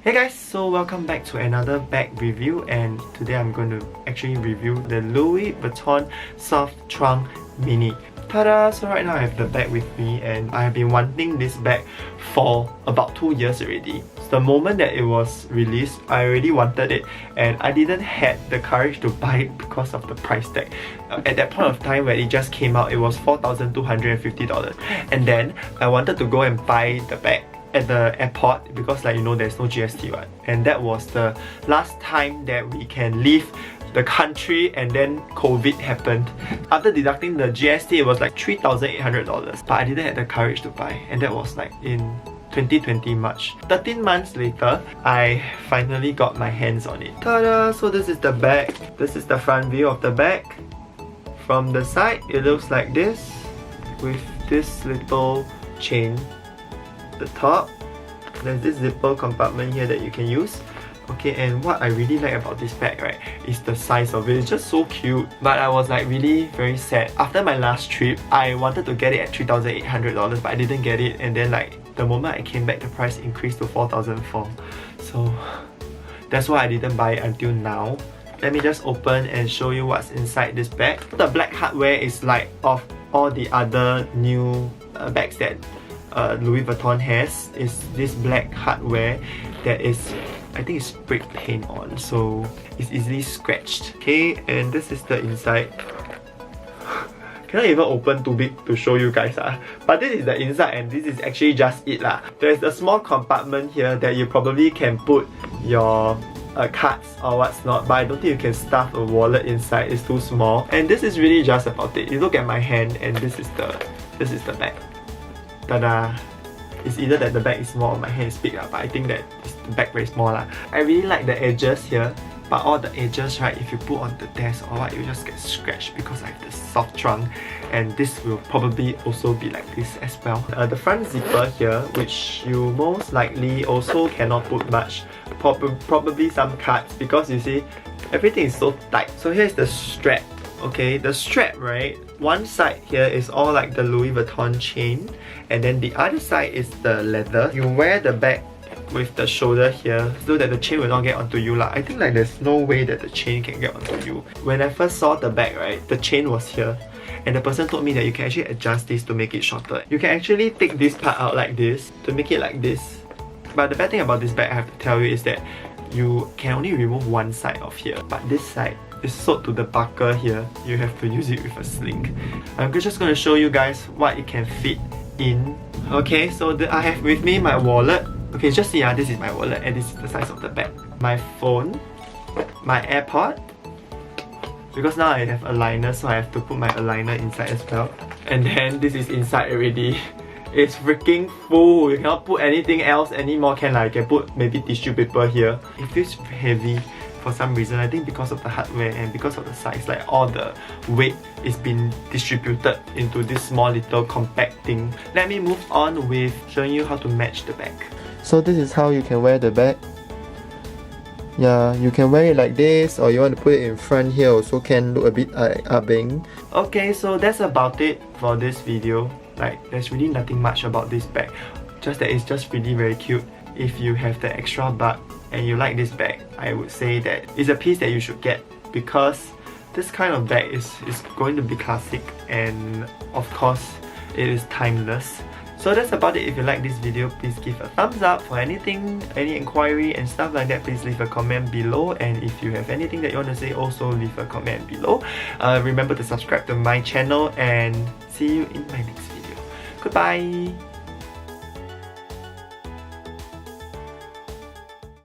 Hey guys, so welcome back to another bag review, and today I'm going to actually review the Louis Vuitton Soft Trunk Mini. Ta-da! So right now I have the bag with me and I have been wanting this bag for about 2 years already. So the moment that it was released, I already wanted it and I didn't have the courage to buy it because of the price tag. At that point of time when it just came out, it was $4,250, and then I wanted to go and buy the bag at the airport because, like, you know, there's no GST, right? And that was the last time that we can leave the country, and then COVID happened. After deducting the GST, it was like $3,800, but I didn't have the courage to buy, and that was like in 2020 March. 13 months later, I finally got my hands on it. Ta-da! So this is the bag. This is the front view of the bag. From the side, it looks like this, with this little chain. The top, there's this zipper compartment here that you can use. Okay, and what I really like about this bag, right, is the size of it. It's just so cute. But I was like really very sad. After my last trip, I wanted to get it at $3,800, but I didn't get it. And then, like, the moment I came back, the price increased to $4,400. So that's why I didn't buy it until now. Let me just open and show you what's inside this bag. The black hardware is like of all the other new bags that Louis Vuitton has, is this black hardware that is, I think, it's sprayed paint on, so it's easily scratched. Okay, and this is the inside. Cannot even open too big to show you guys, but this is the inside, and this is actually just it lah. There's a small compartment here that you probably can put your cards or what's not, but I don't think you can stuff a wallet inside. It's too small, and this is really just about it. You look at my hand, and this is the bag. Ta-da! It's either that the bag is small or my hand is big, but I think that the bag very small. I really like the edges here, but all the edges, right, if you put on the desk or what, you just get scratched because I have the soft trunk, and this will probably also be like this as well. The front zipper here, which you most likely also cannot put much, probably some cards, because you see, everything is so tight. So here's the strap. Okay, the strap, right, one side here is all like the Louis Vuitton chain, and then the other side is the leather. You wear the bag with the shoulder here so that the chain will not get onto you lah. I think like there's no way that the chain can get onto you. When I first saw the bag, right, the chain was here, and the person told me that you can actually adjust this to make it shorter. You can actually take this part out like this to make it like this. But the bad thing about this bag, I have to tell you, is that you can only remove one side of here, but this side is sewed to the buckle here. You have to use it with a sling. I'm just going to show you guys what it can fit in. Okay, so I have with me my wallet. Okay, just see, this is my wallet, and this is the size of the bag. My phone, my AirPod, because now I have a liner, so I have to put my aligner inside as well. And then this is inside already. It's freaking full. You cannot put anything else anymore. You can put maybe tissue paper here. It feels heavy for some reason. I think because of the hardware and because of the size, like all the weight is being distributed into this small little compact thing. Let me move on with showing you how to match the bag. So this is how you can wear the bag. Yeah, you can wear it like this, or you want to put it in front here also can, look a bit ah-beng. Okay, so that's about it for this video. Like, there's really nothing much about this bag, just that it's just really very cute. If you have the extra buck and you like this bag, I would say that it's a piece that you should get, because this kind of bag is going to be classic, and of course it is timeless. So that's about it. If you like this video, please give a thumbs up. For anything, any inquiry and stuff like that, please leave a comment below. And if you have anything that you want to say, also leave a comment below. Remember to subscribe to my channel, and see you in my next video. Goodbye!